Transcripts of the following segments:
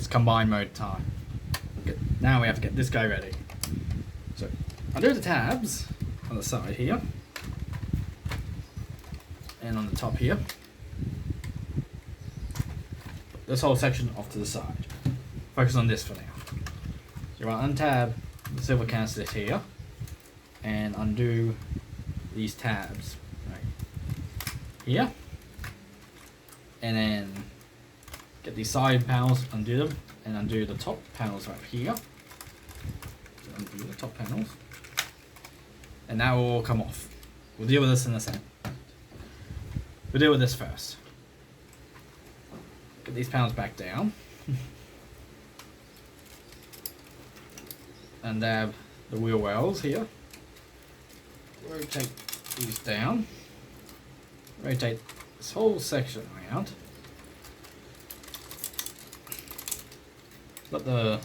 combine mode time. Now we have to get this guy ready. So undo the tabs on the side here. And on the top here. Put this whole section off to the side. Focus on this for now. So you want to untab the silver canister here. And undo these tabs right here. And then get these side panels, undo them. And undo the top panels right here. So undo the top panels. And that will all come off. We'll deal with this in a second. We'll deal with this first. Get these panels back down. And dab the wheel wells here. Rotate these down. Rotate this whole section around. Put the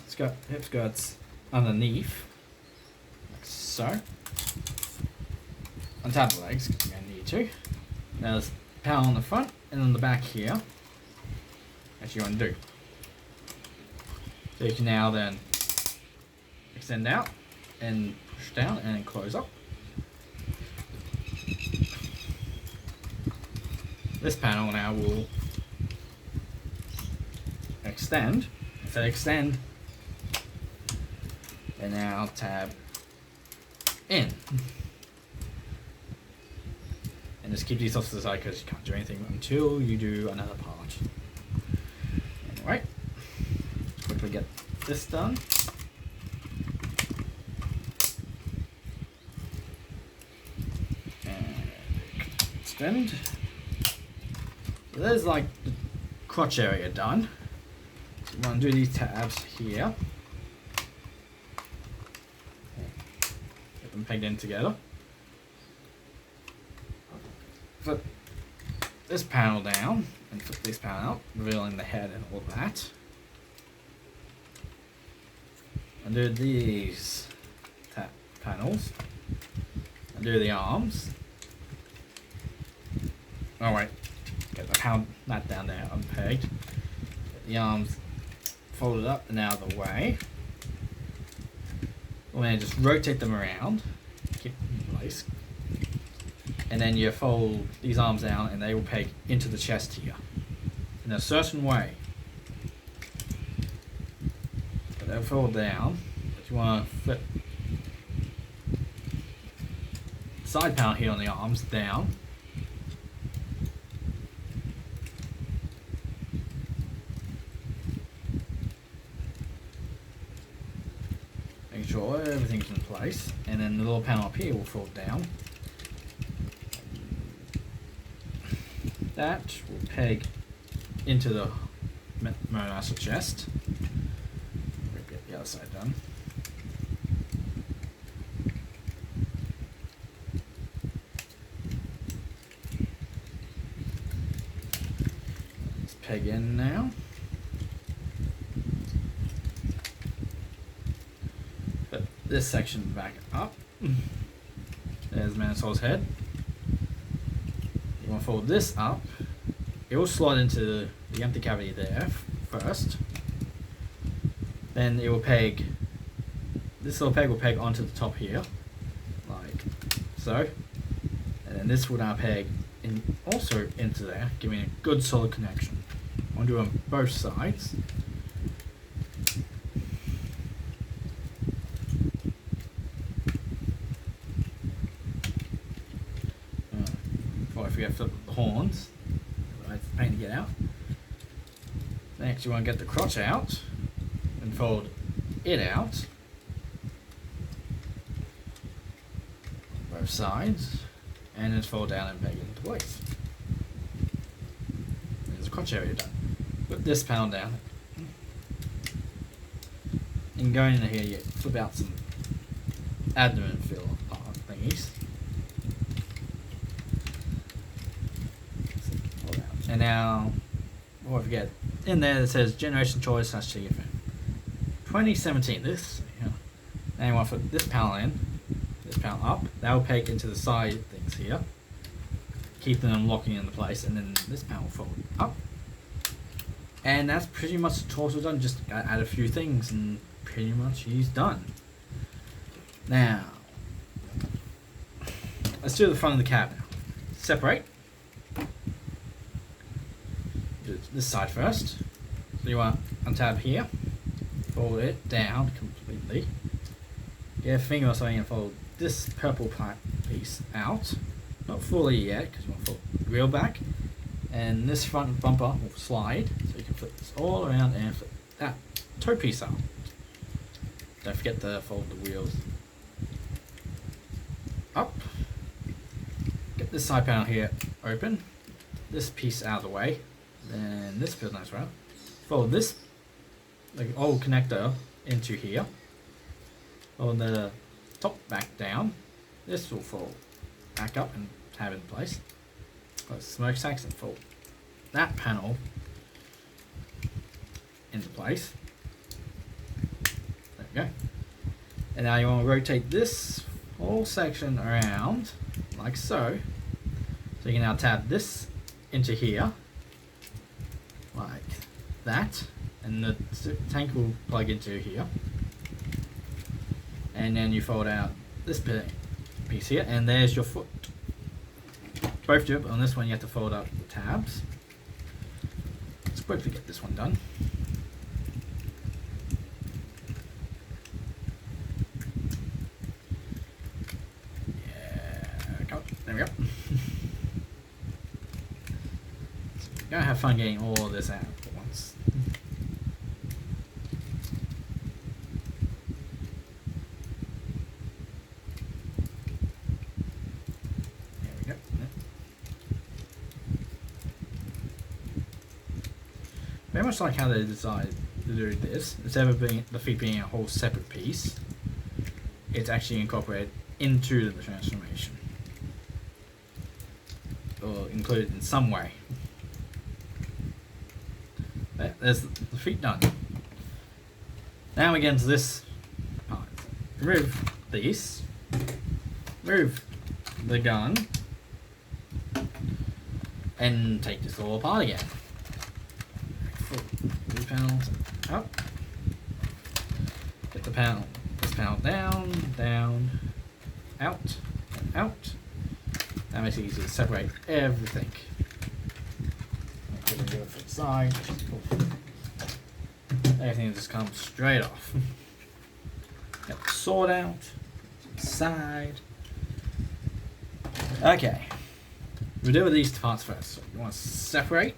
hip skirts underneath, like so. Untap the legs, because you're going to need to. Now there's panel on the front and on the back here. As you want to do. So you can now then extend out and push down and then close up. This panel now will extend. So extend, and now tab in, and just keep these off to the side because you can't do anything until you do another part. Anyway, quickly get this done. And extend. So there's like the crotch area done. So we're going to do these tabs here. Get them pegged in together. Flip this panel down and flip this panel out, revealing the head and all that. Undo these panels. Undo the arms. Oh wait. Get the pound that down there unpegged. Get the arms folded up and out of the way. And then just rotate them around. Keep them in place. And then you fold these arms down and they will peg into the chest here. In a certain way. But they'll fold down. If you want to flip the side panel here on the arms down. Make sure everything's in place, and then the little panel up here will fold down. That will peg into the Menasor chest. We'll get the other side done. Let's peg in now. This section back up. There's Menasor's head. You want to fold this up. It will slide into the empty cavity there first. Then it will peg. This little peg will peg onto the top here, like so. And then this will now peg in also into there, giving a good solid connection. I want to do it on both sides. If you have to flip the horns, it's a pain to get out. Next, you want to get the crotch out and fold it out. Both sides, and then fold down and peg it into place. There's the crotch area done. Put this panel down. And going into here, you flip out some abdomen fill part thingies. And now, what I forget, in there it says Generation Choice / TFM 2017. This, now you want to put this panel in, this panel up. That will peg into the side things here, keeping them locking into place, and then this panel fold up, And that's pretty much the torso done. Just gotta add a few things and pretty much he's done. Now, let's do the front of the cab now. Separate. Do this side first. So you want to untab here. Fold it down completely. Get a finger or something and fold this purple piece out. Not fully yet, because you want to fold the wheel back. And this front bumper will slide, so you can flip this all around and flip that toe piece out. Don't forget to fold the wheels up. Get this side panel here open. This piece out of the way. Then this feels nice, right? Fold this like old connector into here. Fold the top back down. This will fold back up and have it in place. Close smokestacks and fold that panel into place. There we go. And now you want to rotate this whole section around like so. So you can now tab this into here like that, and the tank will plug into here. And then you fold out this piece here, and there's your foot. Both do it, but on this one you have to fold up the tabs. Let's quickly get this one done. Yeah, come on. There we go. So you're gonna have fun getting all of this out at once. Very much like how they decided to do this, instead of the feet being a whole separate piece, it's actually incorporated into the transformation. Or included in some way. There's the feet done. Now we get into this part. Remove these. Remove the gun. And take this all apart again. These panels up. Get the panel. This panel down, down, out, and out. That makes it easy to separate everything. Put it to the side. Everything just comes straight off. Get the sword out. Side. Okay. We'll deal with these parts first. So you want to separate.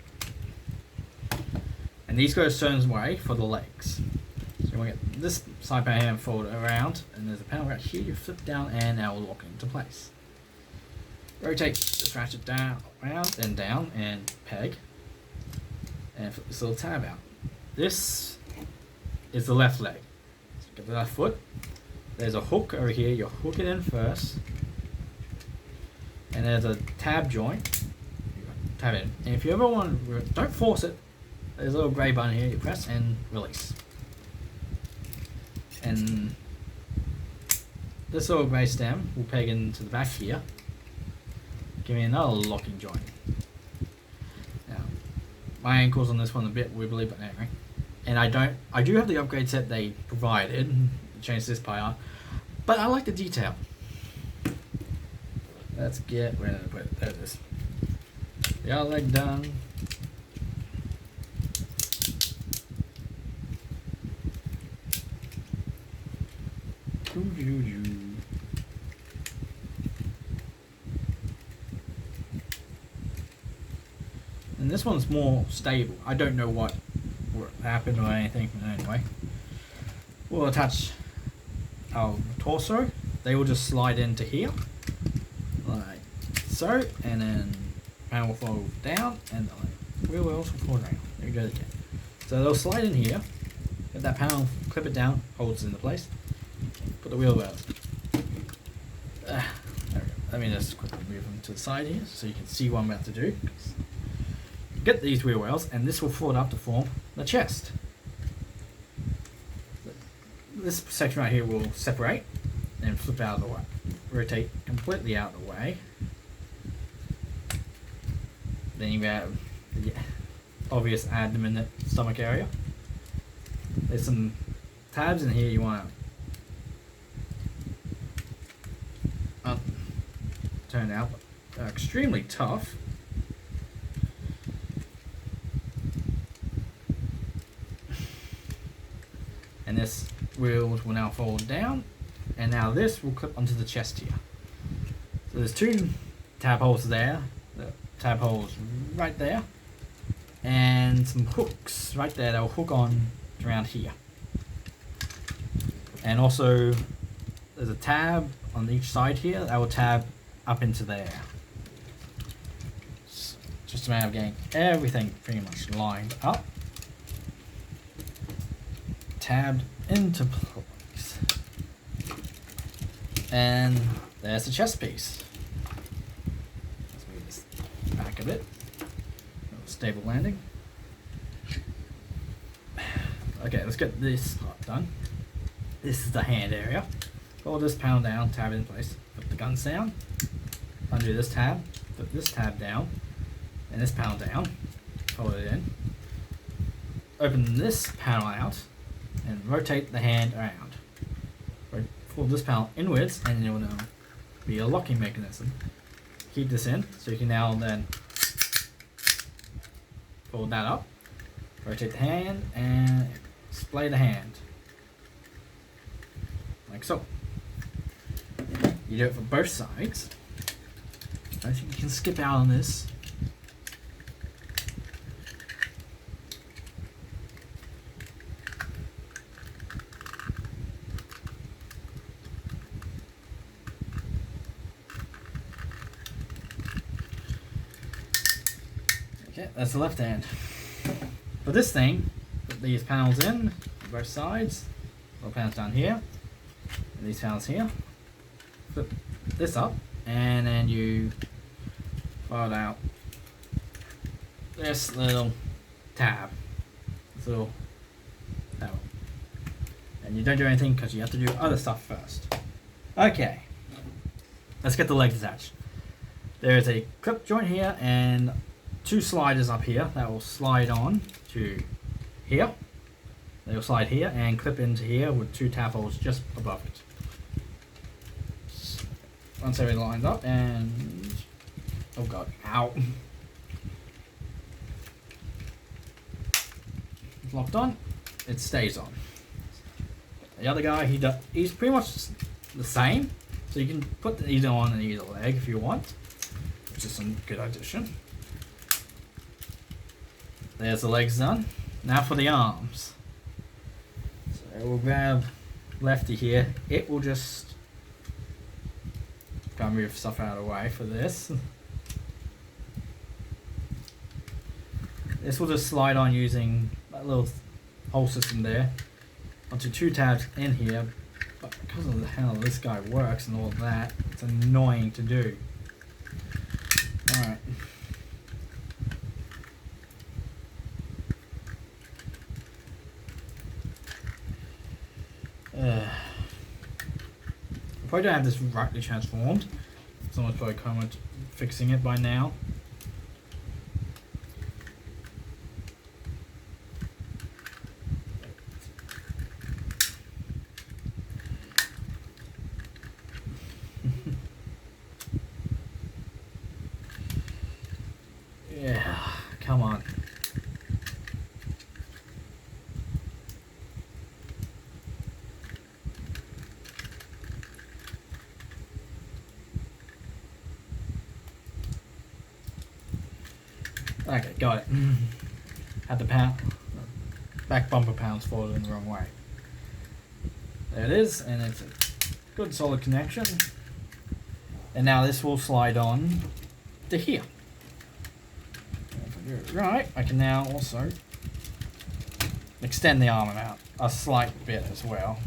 And these go a certain way for the legs. So you want to get this side panel here and fold it around, and there's a panel right here, you flip down and now will lock into place. Rotate this ratchet down, around, and down, and peg. And flip this little tab out. This is the left leg. So get the left foot. There's a hook over here, you hook it in first. And there's a tab joint. Tab in. And if you ever want, don't force it. There's a little grey button here, you press and release. And this little grey stem will peg into the back here. Give me another locking joint. Now, my ankles on this one are a bit wibbly, but anyway. And I do have the upgrade set they provided. Change this part out. But I like the detail. Let's get rid of it. There it is. The other leg done. And this one's more stable. I don't know what happened or anything, but anyway. We'll attach our torso. They will just slide into here, like so, and then panel will fold down, and the wheel wells will fold down. There we go again. So they'll slide in here. Get that panel, clip it down, holds it into place. Put the wheel wells. There we go. Let me just quickly move them to the side here so you can see what I'm about to do. Get these wheel wells, and this will fold up to form the chest. This section right here will separate and flip out of the way. Rotate completely out of the way. Then you have obvious abdomen, the stomach area. There's some tabs in here you want to turn out, but they're extremely tough. And this wheel will now fold down, and now this will clip onto the chest here. So there's two tab holes there, the tab holes right there, and some hooks right there that will hook on around here. And also there's a tab on each side here that will tab up into there. It's just a matter of getting everything pretty much lined up, tabbed into place, and there's the chest piece. Let's move this back a bit. Stable landing. Okay, let's get this part done. This is the hand area. Fold this panel down, tab it in place, put the guns down, undo this tab, put this tab down, and this panel down, fold it in, open this panel out, and rotate the hand around. Fold this panel inwards, and it will now be a locking mechanism. Keep this in, so you can now then fold that up, rotate the hand, and splay the hand. Like so. You do it for both sides. I think you can skip out on this. Okay, that's the left hand. For this thing, put these panels in on both sides. Little panels down here. And these panels here. Flip this up, and then you fold out this little tab. This little tab. And you don't do anything because you have to do other stuff first. Okay. Let's get the legs attached. There is a clip joint here and two sliders up here that will slide on to here. They will slide here and clip into here with two tab holes just above it. Once everything lines up, and oh god, ow. It's locked on, it stays on. The other guy, he's pretty much the same, so you can put either on and either leg if you want, which is some good addition. There's the legs done. Now for the arms. So we'll grab lefty here. It will just gotta move stuff out of the way for this. This will just slide on using that little hole system there onto two tabs in here, but because of how this guy works and all of that, it's annoying to do. Alright. I probably don't have this rightly transformed. Someone's probably commented fixing it by now. Yeah, come on. Okay, got it. Had the back bumper panels folded in the wrong way. There it is, and it's a good solid connection. And now this will slide on to here. If I do it right, I can now also extend the arm out a slight bit as well.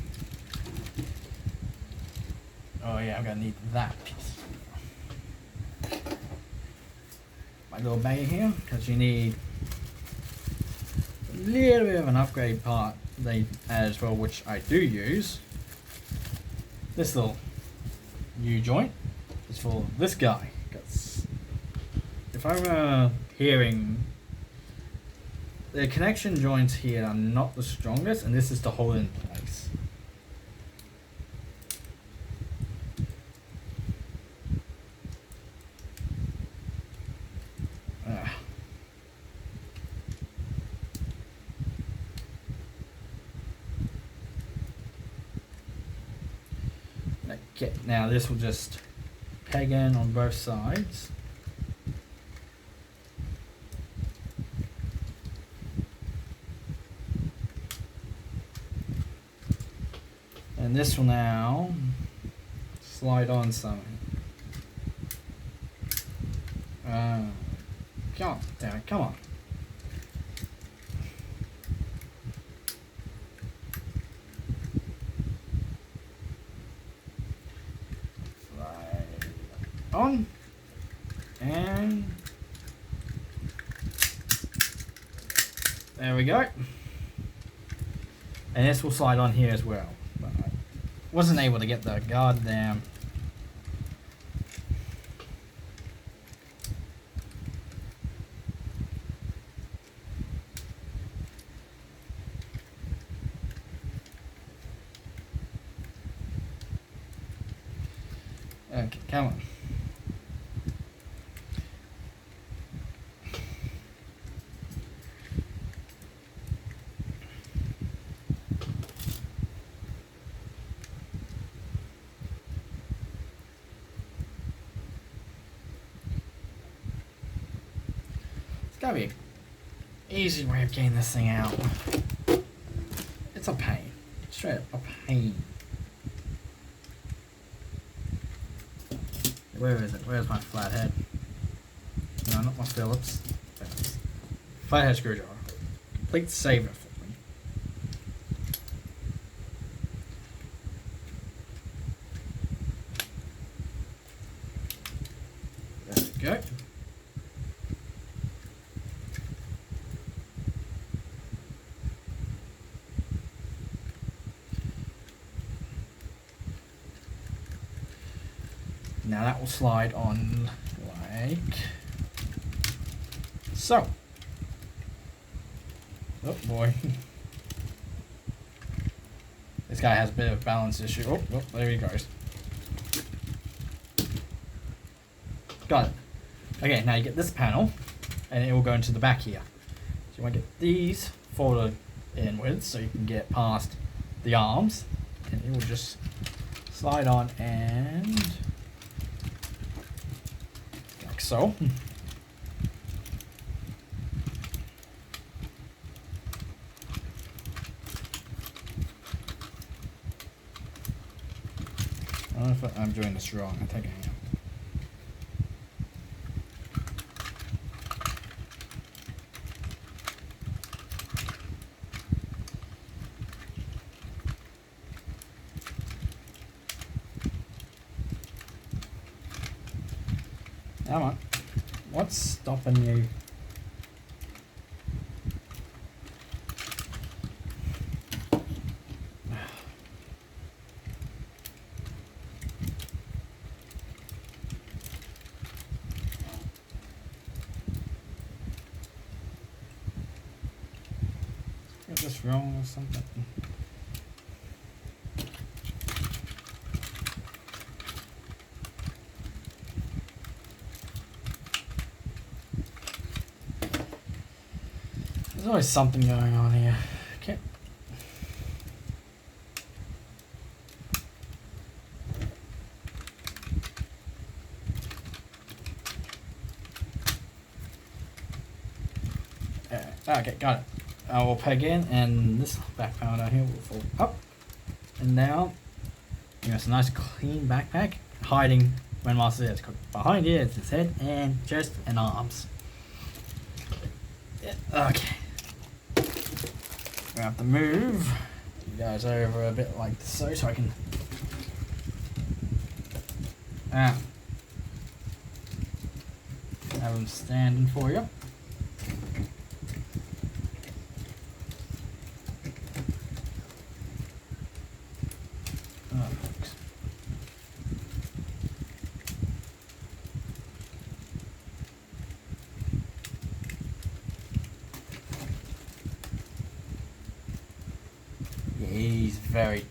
Oh yeah, I'm gonna need that piece. My little bag here, because you need a little bit of an upgrade part they add as well, which I do use. This little U-joint is for this guy, because if I were hearing the connection joints here are not the strongest, and this is to hold it in place. Okay, now this will just peg in on both sides. And this will now slide on something. Come on, Darren, come on. On and there we go, and this will slide on here as well, but I wasn't able to get the goddamn okay, come on. Gotta be an easy way of getting this thing out. It's a pain. Straight up a pain. Where is it? Where's my flathead? No, not my Phillips. Flathead screwdriver. Complete saver for me. There we go. Now that will slide on like so. Oh boy. This guy has a bit of a balance issue. Oh, there he goes. Got it. Okay, now you get this panel and it will go into the back here. So you want to get these folded inwards so you can get past the arms, and it will just slide on and so. I don't know if I'm doing this wrong. I think I am. Come on. What's stopping you? Is this wrong or something? There's always something going on here. Okay. Okay, got it. I will peg in, and this back panel down here will fold up and down. You know, it's a nice clean backpack, hiding when Master is. Behind it is his head and chest and arms. Yeah, okay. I have to move you guys over a bit like so I can have them standing for you. Yeah, he's very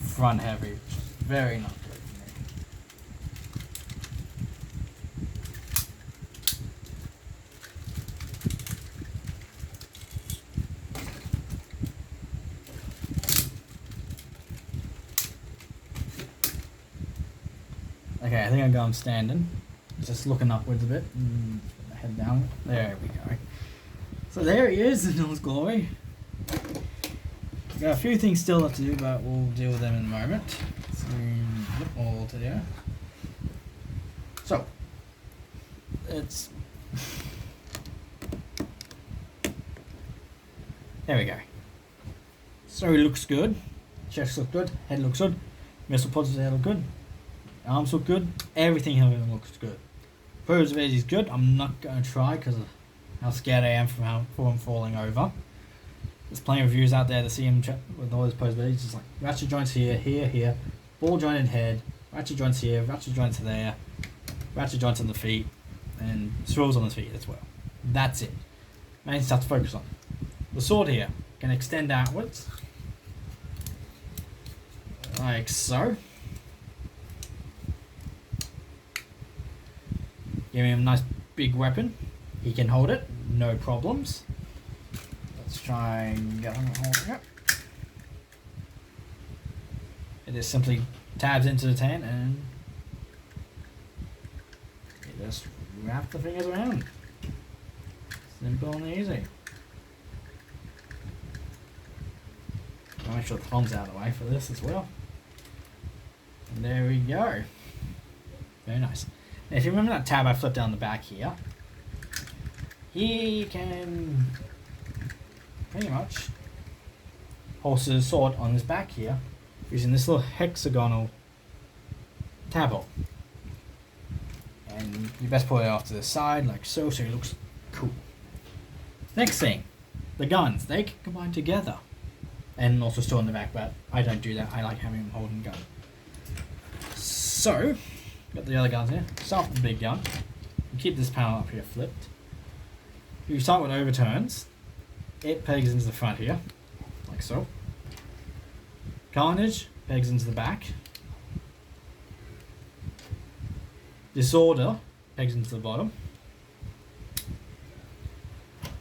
front heavy, which is very not good for me. Okay, I think I got him standing. Just looking upwards a bit. Head down. There we go. So there he is in all his glory. Got a few things still left to do, but we'll deal with them in a moment. So, all to there. So, it's... There we go. So he looks good. Chest looks good. Head looks good. Missile pods head look good. Arms look good. Everything of him looks good. Probability is good. I'm not going to try because of how scared I am for him falling over. There's plenty of views out there to see him with all his probabilities. Just like ratchet joints here, here, ball jointed head, ratchet joints here, ratchet joints there, ratchet joints on the feet, and swirls on the feet as well. That's it. Main stuff to focus on. The sword here can extend outwards, like so. Give him a nice big weapon. He can hold it, no problems. Let's try and get him holding it. It just simply tabs into the tan and you just wrap the fingers around. Simple and easy. I'll make sure the thumb's out of the way for this as well. And there we go. Very nice. Now, if you remember that tab I flipped down the back here, he can pretty much holster his sword on his back here using this little hexagonal tab hole. And you best pull it off to the side like so, so it looks cool. Next thing, the guns. They can combine together and also store in the back, but I don't do that. I like having them holding gun. So, got the other guns here. Start with the big gun. Keep this panel up here flipped. If you start with overturns, it pegs into the front here, like so. Carnage pegs into the back. Disorder pegs into the bottom.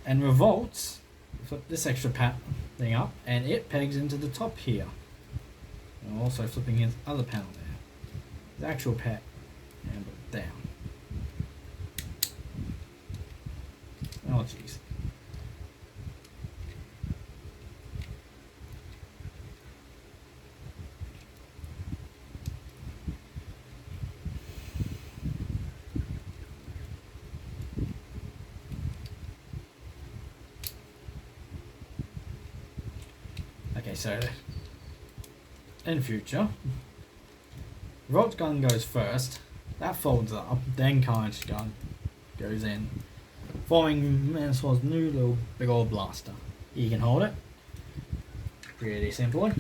And Revolts, flip this extra thing up, and it pegs into the top here. And also flipping his other panel there. His actual pet, and down. Oh jeez. Okay, so in future, Rod's gun goes first, that folds up, then Carnage gun goes in, forming Menasor's new little big old blaster. You can hold it pretty simply.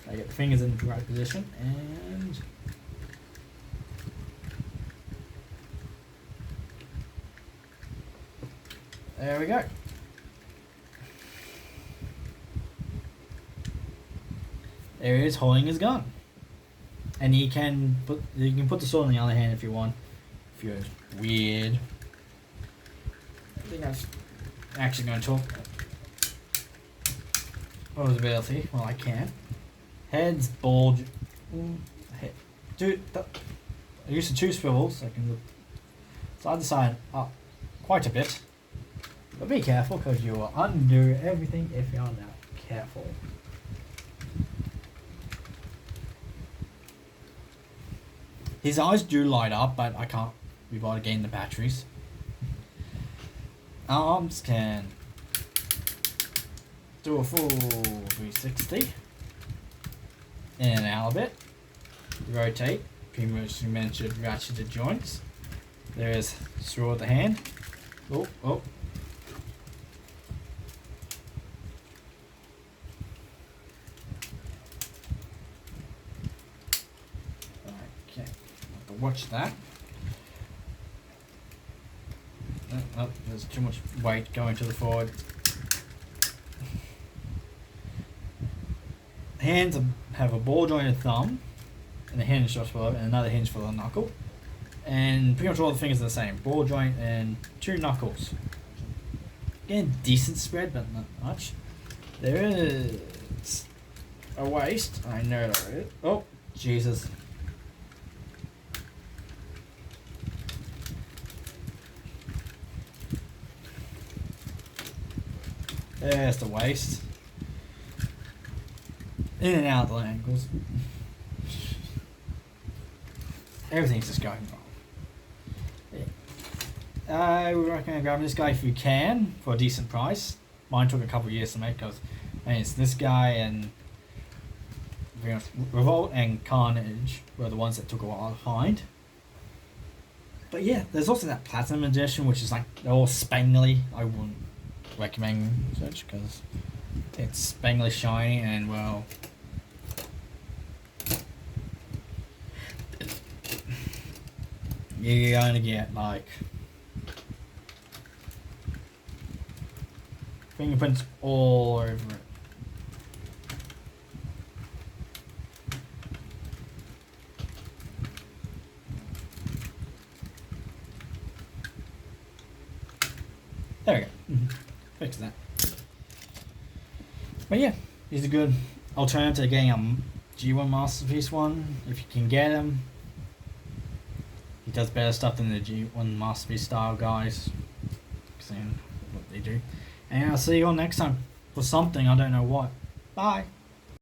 I get the fingers in the right position and there we go. There he is holding his gun. And you can put the sword in the other hand if you want. If you're weird. I think I'm actually going to talk posability. Well, I can. Heads, bulge. Dude, I used to two swivels. So I can look side to side up quite a bit. But be careful because you will undo everything if you're not careful. His eyes do light up, but I can't be bothered to gain the batteries. Arms can do a full 360. In and out a bit. Rotate. Previously mentioned ratcheted joints. There is straw at the hand. Oh. Watch that. There's too much weight going to the forward. hands have a ball jointed thumb, and a hinge just below, and another hinge for the knuckle. And pretty much all the fingers are the same. Ball joint and 2 knuckles. Again, decent spread, but not much. There is a waist. I know it. Oh, Jesus. There's the waist. In and out the ankles. Everything's just going wrong. I would recommend grabbing this guy if you can for a decent price. Mine took a couple of years to make because it's this guy and Revolt and Carnage were the ones that took a while to find. But yeah, there's also that Platinum Edition, which is like they're all spangly. I wouldn't recommend such because it's spangly shiny and well. You're going to get like fingerprints all over it. There we go. Fix that. But yeah, he's a good alternative to getting a G1 Masterpiece one if you can get him. He does better stuff than the G1 Masterpiece style guys. Seeing what they do. And I'll see you all next time for something, I don't know what. Bye.